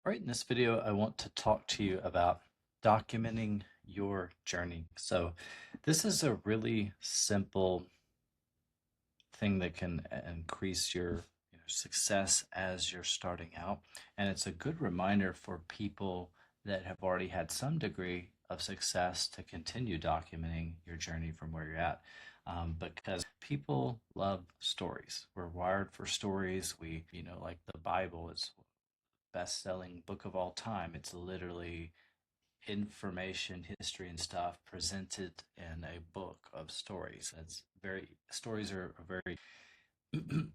Right, in this video, I want to talk to you about documenting your journey. So, this is a really simple thing that can increase your success as you're starting out. And it's a good reminder for people that have already had some degree of success to continue documenting your journey from where you're at. Because people love stories. We're wired for stories. Like the Bible is best-selling book of all time. It's literally information, history, and stuff presented in a book of stories. Stories are a very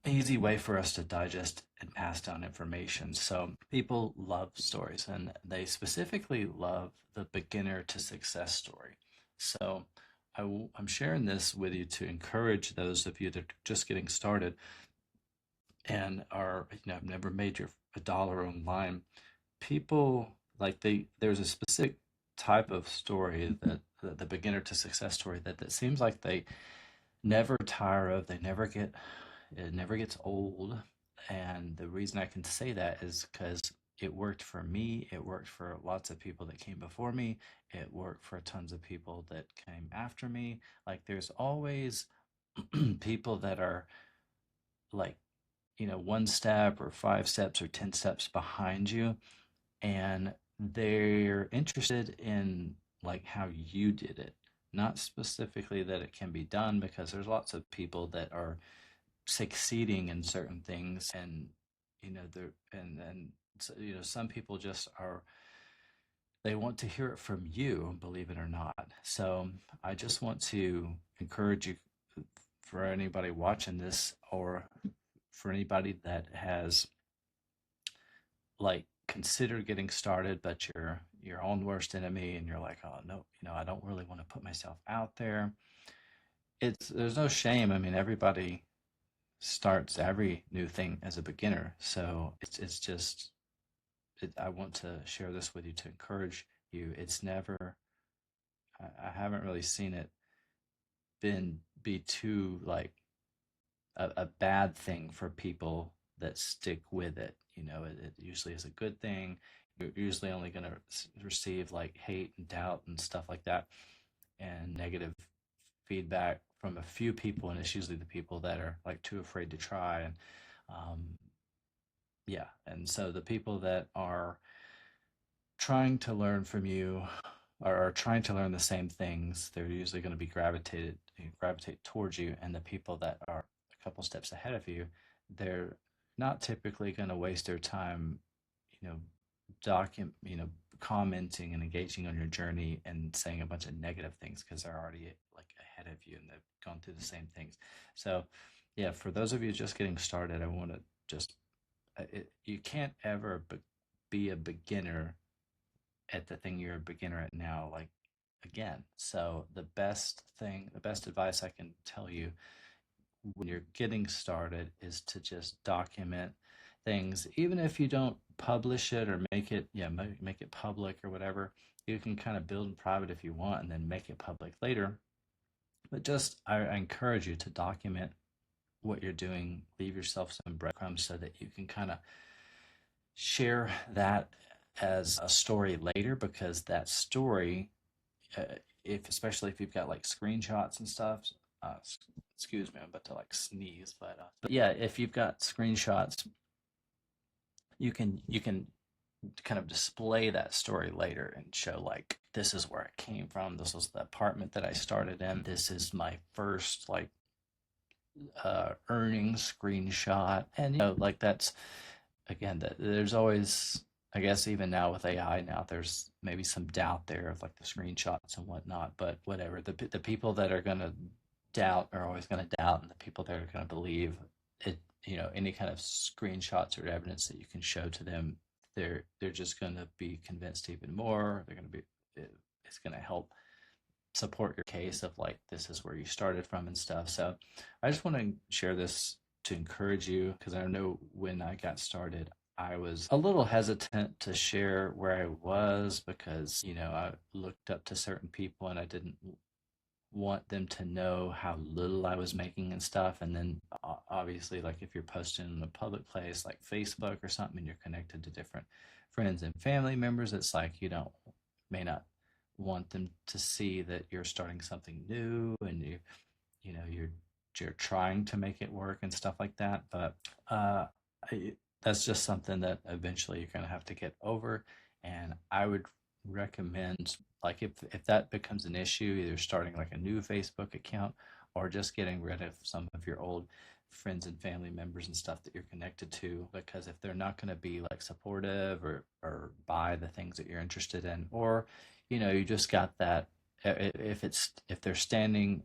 easy way for us to digest and pass down information. So people love stories, and they specifically love the beginner to success story. So I'm sharing this with you to encourage those of you that are just getting started and have never made a dollar online. People there's a specific type of story that the beginner to success story that seems like they never tire of. It never gets old. And the reason I can say that is because it worked for me. It worked for lots of people that came before me. It worked for tons of people that came after me. Like there's always people that are like, one step or five steps or 10 steps behind you, and they're interested in like how you did it, not specifically that it can be done, because there's lots of people that are succeeding in certain things, and they're and so, some people just are, they want to hear it from you, believe it or not. So I just want to encourage you, for anybody watching this, or for anybody that has like consider getting started, but you're your own worst enemy, and you're like, oh no, I don't really want to put myself out there. There's no shame. I mean, everybody starts every new thing as a beginner, so it's just I want to share this with you to encourage you. It's never I haven't really seen it be too like a bad thing for people that stick with it. It usually is a good thing. You're usually only going to receive like hate and doubt and stuff like that, and negative feedback from a few people. And it's usually the people that are like too afraid to try. And yeah. And so the people that are trying to learn from you, or are trying to learn the same things, they're usually going to be gravitate towards you. And the people that are a couple steps ahead of you, they're not typically going to waste their time, you know, document, commenting and engaging on your journey and saying a bunch of negative things, because they're already like ahead of you and they've gone through the same things. So, yeah, for those of you just getting started, I want to just you can't ever be a beginner at the thing you're a beginner at now, like again. So the best advice I can tell you when you're getting started is to just document things, even if you don't publish it or make it public or whatever. You can kind of build in private if you want, and then make it public later. But just I encourage you to document what you're doing. Leave yourself some breadcrumbs so that you can kind of share that as a story later, because that story, uh, if especially if you've got like screenshots and stuff. uh, Excuse me, I'm about to like sneeze, but yeah, if you've got screenshots, you can kind of display that story later and show like, this is where I came from, this was the apartment that I started in, this is my first like earnings screenshot. And like that's, again, that there's always, I guess even now with AI, now there's maybe some doubt there of like the screenshots and whatnot, but whatever. The people that are going to doubt are always going to doubt, and the people that are going to believe it, any kind of screenshots or evidence that you can show to them, they're just going to be convinced even more. They're going to be it's going to help support your case of like, this is where you started from and stuff. So I just want to share this to encourage you, because I know when I got started, I was a little hesitant to share where I was, because I looked up to certain people and I didn't want them to know how little I was making and stuff. And then obviously, like if you're posting in a public place like Facebook or something and you're connected to different friends and family members, it's like you don't may not want them to see that you're starting something new and you know you're trying to make it work and stuff like that. But uh, that's just something that eventually you're going to have to get over. And I would recommend, like, if that becomes an issue, either starting like a new Facebook account or just getting rid of some of your old friends and family members and stuff that you're connected to, because if they're not going to be like supportive or buy the things that you're interested in, or you just got that, if they're standing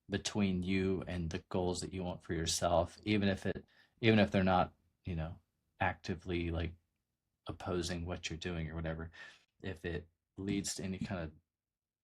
between you and the goals that you want for yourself, even if they're not, you know, actively like opposing what you're doing or whatever, if it leads to any kind of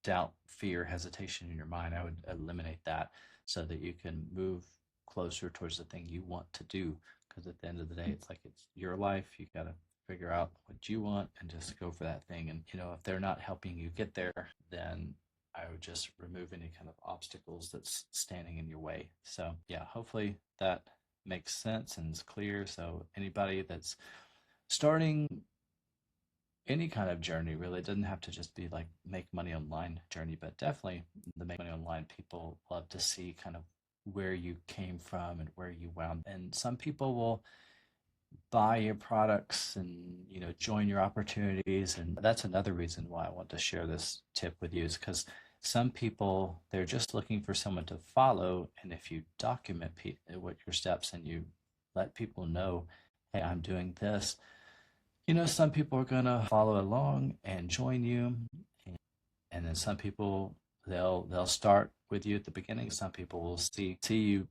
doubt, fear, hesitation in your mind, I would eliminate that so that you can move closer towards the thing you want to do. Because at the end of the day, it's like it's your life. You got to figure out what you want and just go for that thing. And, if they're not helping you get there, then I would just remove any kind of obstacles that's standing in your way. So, yeah, hopefully that makes sense and is clear. So, anybody that's starting any kind of journey, really, it doesn't have to just be like make money online journey, but definitely the make money online people love to see kind of where you came from and where you wound. And some people will buy your products and join your opportunities, and that's another reason why I want to share this tip with you, is because some people, they're just looking for someone to follow. And if you document what your steps and you let people know, hey, I'm doing this, some people are going to follow along and join you. And then some people, they'll start with you at the beginning. Some people will see you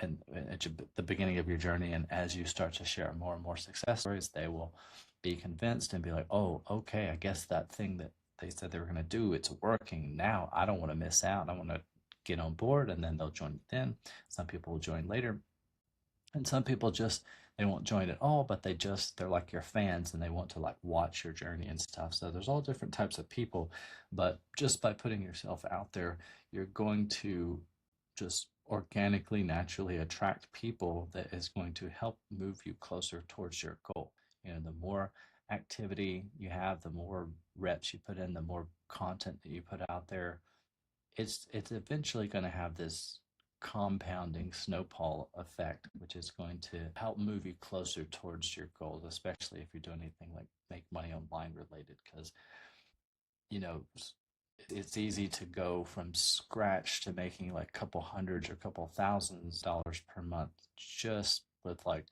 and at the beginning of your journey, and as you start to share more and more success stories, they will be convinced and be like, oh, okay, I guess that thing that they said they were going to do, it's working now. I don't want to miss out. I want to get on board. And then they'll join you then. Some people will join later, and some people just, they won't join at all, but they're like your fans and they want to like watch your journey and stuff. So there's all different types of people, but just by putting yourself out there, you're going to just organically, naturally attract people that is going to help move you closer towards your goal. The more activity you have, the more reps you put in, the more content that you put out there, it's eventually going to have this compounding snowball effect, which is going to help move you closer towards your goals, especially if you're doing anything like make money online related. Because you know it's easy to go from scratch to making like a couple hundreds or a couple thousands dollars per month just with like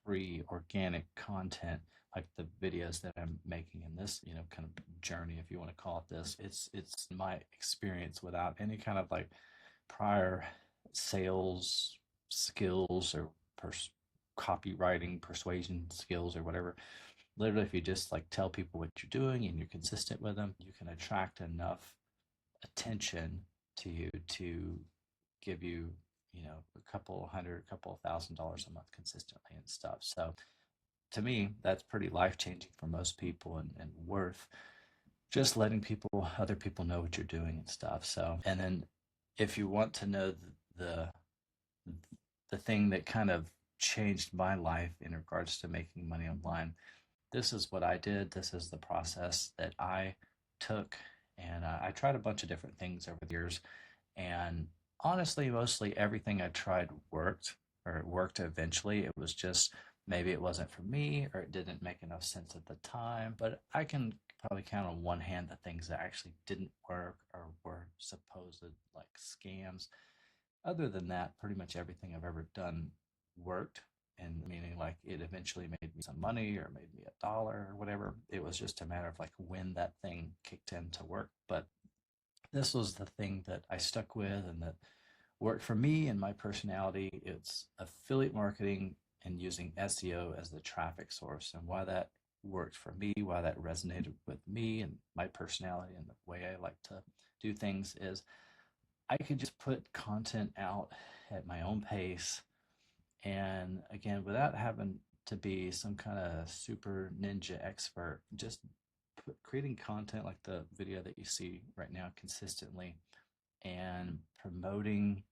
free organic content, like the videos that I'm making in this, kind of journey, if you want to call it this. It's my experience without any kind of like prior sales skills or copywriting persuasion skills or whatever. Literally, if you just like tell people what you're doing and you're consistent with them, you can attract enough attention to you to give you, a couple hundred, a couple $1,000s a month consistently and stuff. So to me, that's pretty life changing for most people, and worth just letting other people know what you're doing and stuff. So, and then if you want to know the, the thing that kind of changed my life in regards to making money online, this is what I did. This is the process that I took. And I tried a bunch of different things over the years. And honestly, mostly everything I tried worked, or it worked eventually. It was just maybe it wasn't for me or it didn't make enough sense at the time. But I can probably count on one hand the things that actually didn't work or were supposed like scams. Other than that, pretty much everything I've ever done worked. And meaning like it eventually made me some money or made me $1 or whatever. It was just a matter of like when that thing kicked in to work. But this was the thing that I stuck with and that worked for me and my personality. It's affiliate marketing and using SEO as the traffic source. And why that worked for me, why that resonated with me and my personality and the way I like to do things, is I could just put content out at my own pace. And again, without having to be some kind of super ninja expert, just creating content like the video that you see right now consistently, and promoting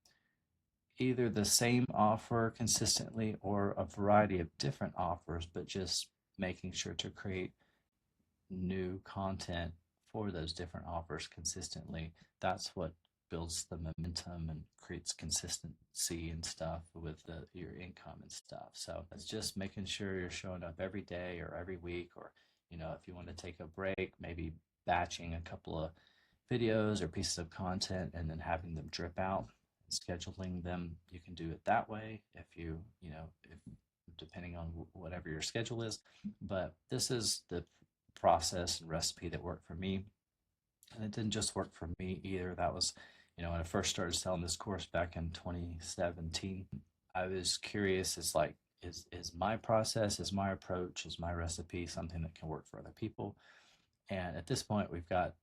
either the same offer consistently or a variety of different offers, but just making sure to create new content for those different offers consistently. That's what builds the momentum and creates consistency and stuff with your income and stuff. So it's just making sure you're showing up every day or every week, or if you want to take a break, maybe batching a couple of videos or pieces of content and then having them drip out, scheduling them. You can do it that way if if depending on whatever your schedule is. But this is the process and recipe that worked for me. And it didn't just work for me either. That was, when I first started selling this course back in 2017, I was curious. It's like, is my process, is my approach, is my recipe something that can work for other people? And at this point, we've got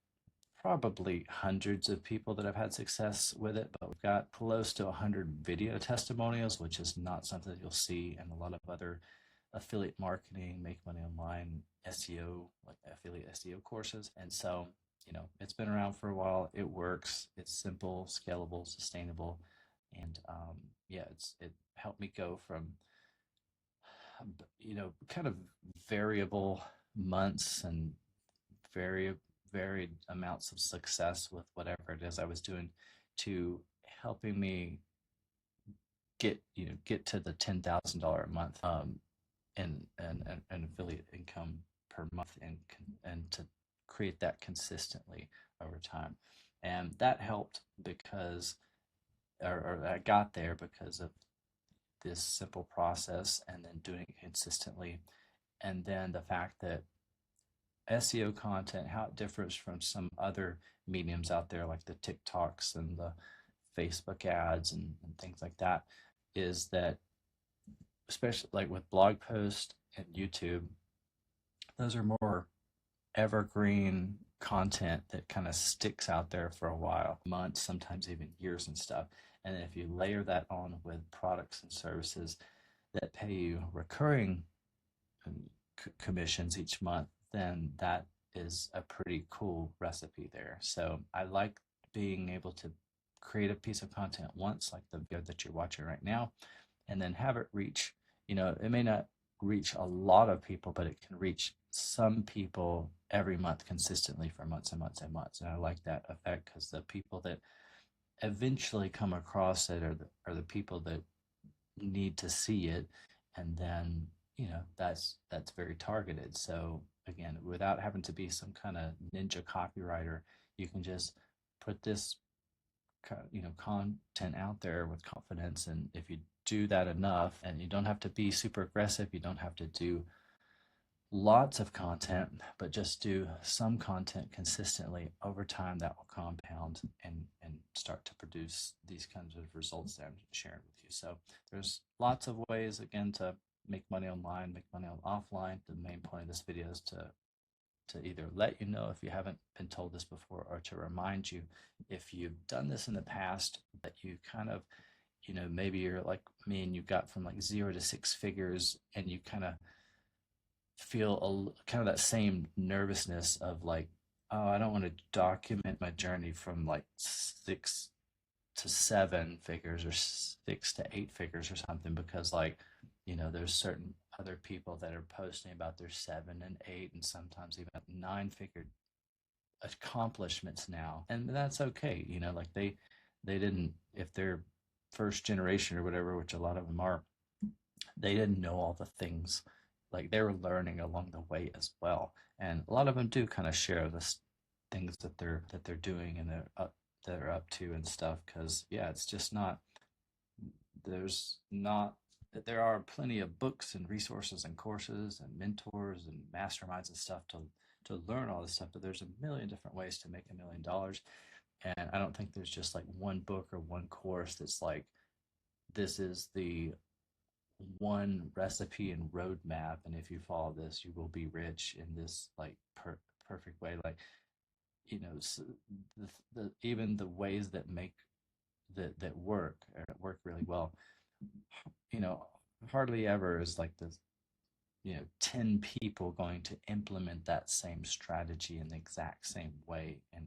probably hundreds of people that have had success with it, but we've got close to 100 video testimonials, which is not something that you'll see in a lot of other affiliate marketing, make money online, SEO, like affiliate SEO courses. And so, it's been around for a while. It works. It's simple, scalable, sustainable. And yeah, it helped me go from, kind of variable months and very varied amounts of success with whatever it is I was doing to helping me get to the $10,000 a month and affiliate income per month, and to create that consistently over time. And that helped because or I got there because of this simple process and then doing it consistently, and then the fact that SEO content, how it differs from some other mediums out there like the TikToks and the Facebook ads and things like that, is that especially like with blog posts and YouTube, those are more evergreen content that kind of sticks out there for a while, months, sometimes even years and stuff. And if you layer that on with products and services that pay you recurring commissions each month, then that is a pretty cool recipe there. So I like being able to create a piece of content once, like the video that you're watching right now, and then have it reach, it may not reach a lot of people, but it can reach some people every month consistently for months and months and months. And I like that effect because the people that eventually come across it are the people that need to see it. And then that's very targeted. So again, without having to be some kind of ninja copywriter, you can just put this content out there with confidence. And if you do that enough, and you don't have to be super aggressive, you don't have to do lots of content, but just do some content consistently over time, that will compound and start to produce these kinds of results that I'm sharing with you. So there's lots of ways, again, to make money online, make money offline. The main point of this video is to either let you know if you haven't been told this before, or to remind you if you've done this in the past, that you kind of, maybe you're like me and you got from like 0 to 6 figures, and you kind of feel kind of that same nervousness of like, oh, I don't want to document my journey from like 6 to 7 figures or 6 to 8 figures or something, because like, there's certain other people that are posting about their 7 and 8 and sometimes even 9 figure accomplishments now. And that's okay. Like they didn't, if they're first generation or whatever, which a lot of them are, they didn't know all the things. Like they were learning along the way as well. And a lot of them do kind of share the things that they're doing and they're up to and stuff. Because yeah, it's just not, there's not, there are plenty of books and resources and courses and mentors and masterminds and stuff to learn all this stuff, but there's a million different ways to make $1 million. And I don't think there's just like one book or one course that's like, this is the one recipe and roadmap, and if you follow this, you will be rich in this like perfect way. Like, so even the ways that make that work really well, you know, hardly ever is like this, 10 people going to implement that same strategy in the exact same way and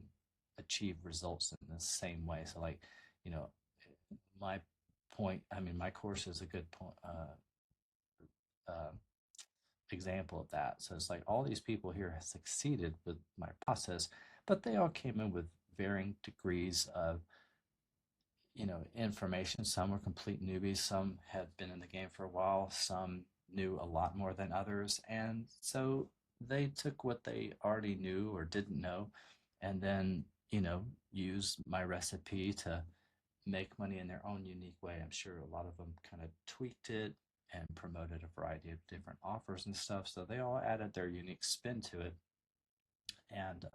achieve results in the same way. So like, you know, my point, I mean, my course is a good point, uh, example of that. So it's like all these people here have succeeded with my process, but they all came in with varying degrees of, information. Some were complete newbies, some had been in the game for a while, some knew a lot more than others. And so they took what they already knew or didn't know and then, used my recipe to make money in their own unique way. I'm sure a lot of them kind of tweaked it and promoted a variety of different offers and stuff. So they all added their unique spin to it. And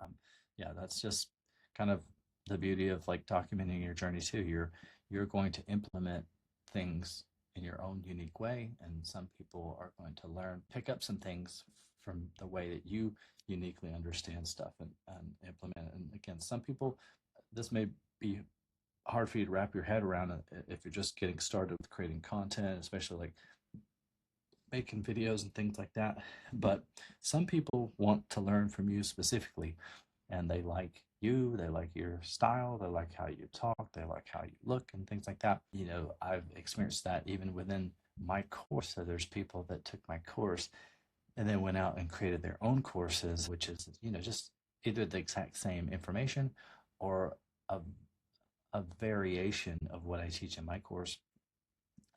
yeah, that's just kind of the beauty of like documenting your journey too. You're going to implement things in your own unique way, and some people are going to pick up some things from the way that you uniquely understand stuff and implement it. And again, some people, this may be hard for you to wrap your head around if you're just getting started with creating content, especially like making videos and things like that. But some people want to learn from you specifically, and they like you, they like your style, they like how you talk, they like how you look, and things like that. I've experienced that even within my course. So there's people that took my course and then went out and created their own courses, which is, just either the exact same information or a, a variation of what I teach in my course.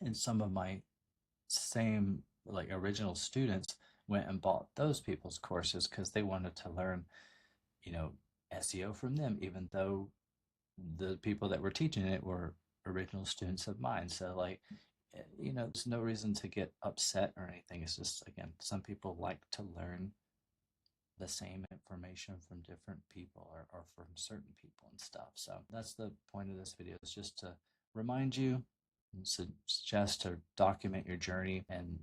And some of my same like original students went and bought those people's courses because they wanted to learn, you know, SEO from them, even though the people that were teaching it were original students of mine. So like, there's no reason to get upset or anything. It's just, again, some people like to learn the same information from different people or from certain people and stuff. So that's the point of this video, is just to remind you and suggest to document your journey. And,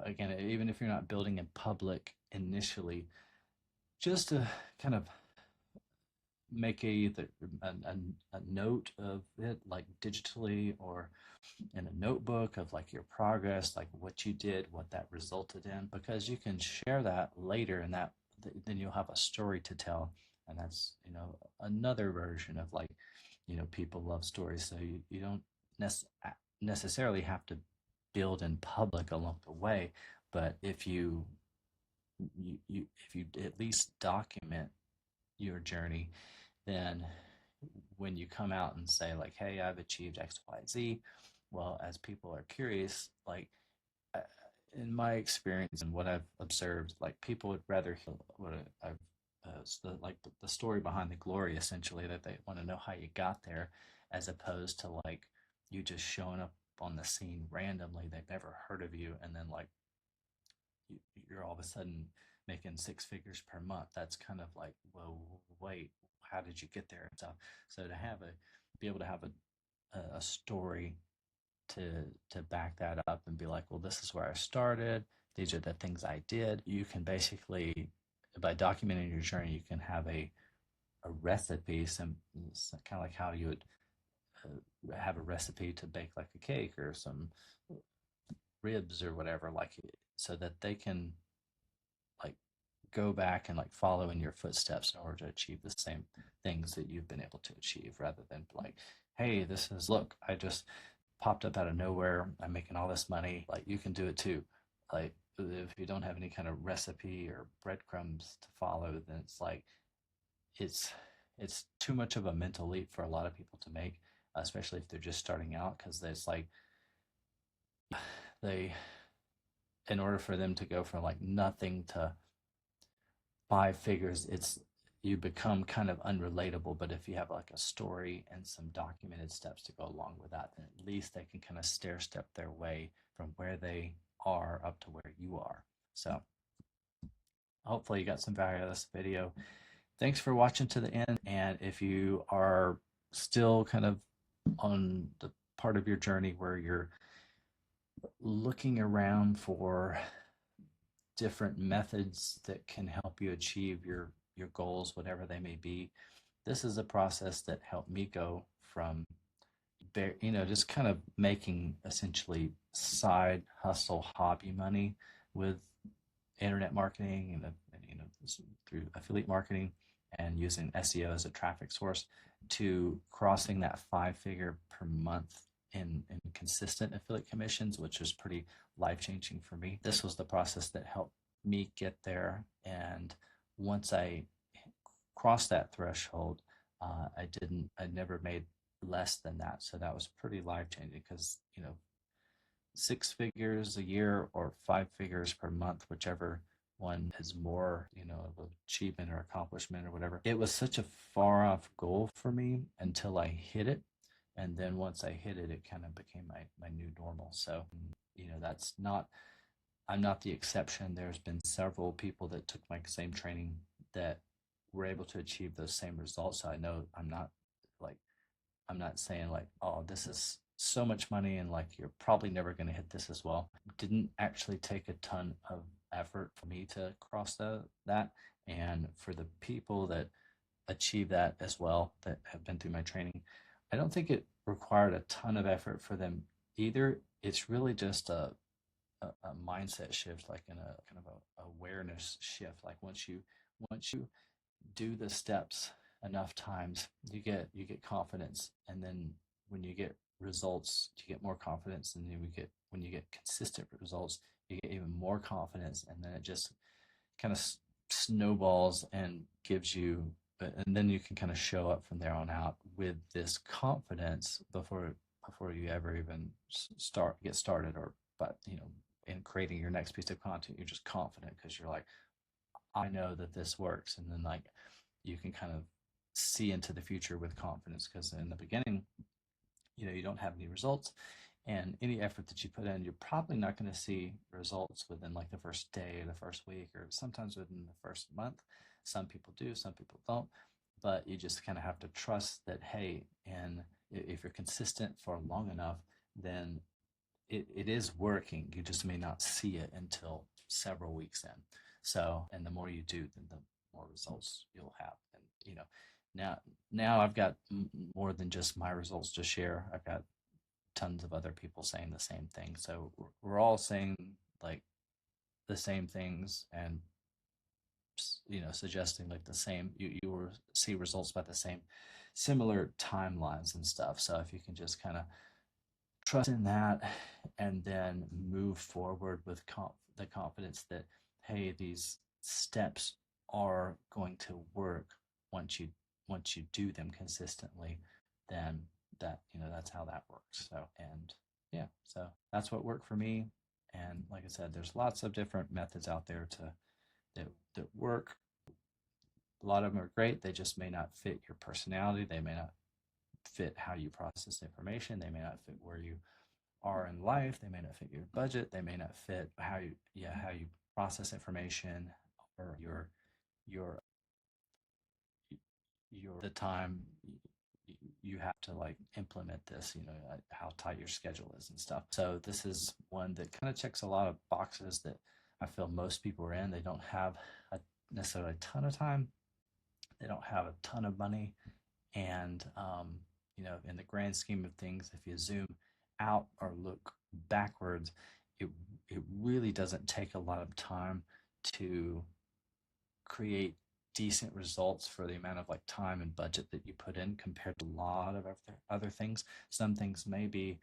again, even if you're not building in public initially, just to kind of make a note of it, like digitally or in a notebook of like your progress, like what you did, what that resulted in, because you can share that later, and then you'll have a story to tell. And that's, another version of like, people love stories. So you don't necessarily have to build in public along the way, but if you at least document your journey, then when you come out and say like, hey, I've achieved XYZ, well, as people are curious, like, uh, in my experience and what I've observed, like people would rather hear what I've the story behind the glory, essentially, that they want to know how you got there, as opposed to like you just showing up on the scene randomly. They've never heard of you, and then like you're all of a sudden making six figures per month. That's kind of like, whoa, wait, how did you get there? So to be able to have a story to back that up and be like, well, this is where I started. These are the things I did. You can basically, by documenting your journey, you can have a recipe, some kind of like how you would have a recipe to bake like a cake or some ribs or whatever, like, so that they can like go back and like follow in your footsteps in order to achieve the same things that you've been able to achieve, rather than like, hey, look, I just popped up out of nowhere, I'm making all this money, like you can do it too. Like, if you don't have any kind of recipe or breadcrumbs to follow, then it's like it's it's too much of a mental leap for a lot of people to make, especially if they're just starting out, because it's like they in order for them to go from like nothing to five figures, you become kind of unrelatable. But if you have like a story and some documented steps to go along with that, then at least they can kind of stair step their way from where they are up to where you are. So hopefully you got some value out of this video. Thanks for watching to the end. And if you are still kind of on the part of your journey where you're looking around for different methods that can help you achieve your goals, whatever they may be, this is a process that helped me go from just kind of making essentially side hustle hobby money with internet marketing and through affiliate marketing, and using SEO as a traffic source to crossing that 5 figure per month in consistent affiliate commissions, which was pretty life changing for me. This was the process that helped me get there. And once I crossed that threshold, I never made less than that. So that was pretty life changing because, 6 figures a year or 5 figures per month, whichever one is more, of achievement or accomplishment or whatever. It was such a far off goal for me until I hit it. And then once I hit it, it kind of became my new normal. So, that's not, I'm not the exception. There's been several people that took my same training that were able to achieve those same results. So I know like, I'm not saying like, oh, this is so much money and like you're probably never going to hit this as well. It didn't actually take a ton of effort for me to cross that. And for the people that achieve that as well, that have been through my training, I don't think it required a ton of effort for them either. It's really just a mindset shift, like in a kind of a awareness shift. Like once you do the steps enough times, you get confidence, and then when you get results, you get more confidence, and then when you get consistent results, you get even more confidence, and then it just kind of snowballs and gives you, and then you can kind of show up from there on out with this confidence before you ever even get started, or but in creating your next piece of content, you're just confident because you're like, I know that this works. And then like you can kind of see into the future with confidence because in the beginning, you don't have any results, and any effort that you put in, you're probably not going to see results within like the first day or the first week or sometimes within the first month. Some people do, some people don't, but you just kind of have to trust that, hey, and if you're consistent for long enough, then it is working. You just may not see it until several weeks in. So, and the more you do, then the more results you'll have. And now now I've got more than just my results to share. I've got tons of other people saying the same thing. So we're all saying like the same things, and suggesting like the same. You will see results by the same, similar timelines and stuff. So if you can just kind of trust in that and then move forward with the confidence that, hey, these steps are going to work once you do them consistently, then that's how that works. So, and yeah, so that's what worked for me. And like I said, there's lots of different methods out there that work. A lot of them are great. They just may not fit your personality. They may not fit how you process information. They may not fit where you are in life. They may not fit your budget. They may not fit how you process information, or your the time you have to like implement this, how tight your schedule is and stuff. So this is one that kind of checks a lot of boxes that I feel most people are in. They don't have necessarily a ton of time. They don't have a ton of money. And in the grand scheme of things, if you zoom out or look backwards, it it really doesn't take a lot of time to create decent results for the amount of like time and budget that you put in compared to a lot of other things. Some things may be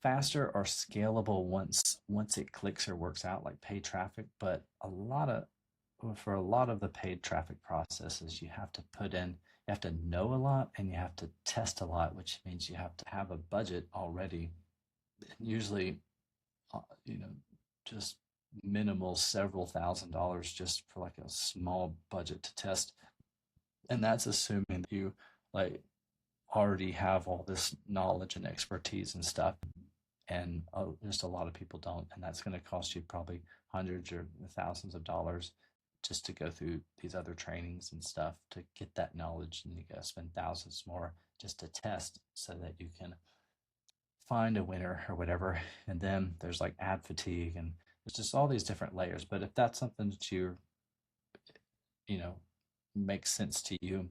faster or scalable once it clicks or works out, like paid traffic, but for a lot of the paid traffic processes, you have to know a lot and you have to test a lot, which means you have to have a budget already, usually you know just minimal several $1,000s just for like a small budget to test. And that's assuming that you like already have all this knowledge and expertise and stuff, and just a lot of people don't, and that's going to cost you probably hundreds or thousands of dollars just to go through these other trainings and stuff to get that knowledge, and you got to spend thousands more just to test so that you can find a winner or whatever. And then there's like ad fatigue, and there's just all these different layers. But if that's something that you know makes sense to you,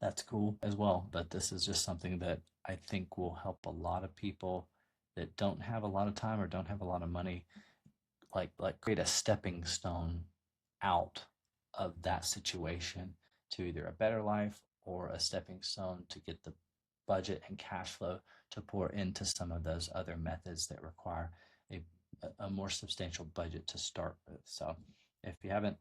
that's cool as well. But this is just something that I think will help a lot of people that don't have a lot of time or don't have a lot of money, like create a stepping stone out of that situation to either a better life or a stepping stone to get the budget and cash flow to pour into some of those other methods that require a, a more substantial budget to start with. So if you haven't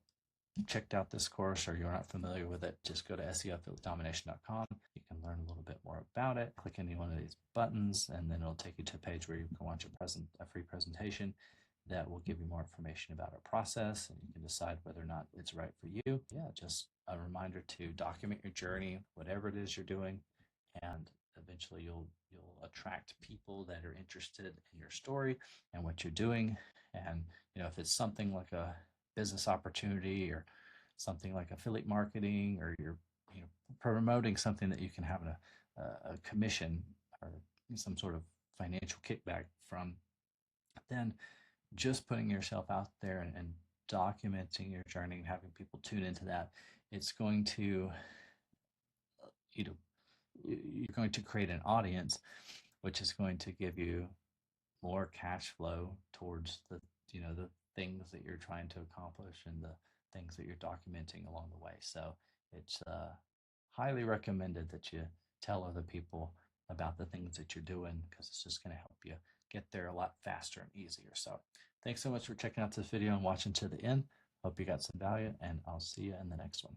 checked out this course or you're not familiar with it, just go to SEOaffiliatedomination.com. You can learn a little bit more about it. Click any one of these buttons, and then it'll take you to a page where you can watch a free presentation that will give you more information about our process, and you can decide whether or not it's right for you. Yeah, just a reminder to document your journey, whatever it is you're doing, and eventually you'll attract people that are interested in your story and what you're doing. And if it's something like a business opportunity or something like affiliate marketing, or you're promoting something that you can have a commission or some sort of financial kickback from, then just putting yourself out there and documenting your journey and having people tune into that, it's going to you know you're going to create an audience, which is going to give you more cash flow towards the things that you're trying to accomplish and the things that you're documenting along the way. So it's highly recommended that you tell other people about the things that you're doing, because it's just going to help you get there a lot faster and easier. So thanks so much for checking out this video and watching to the end. Hope you got some value, and I'll see you in the next one.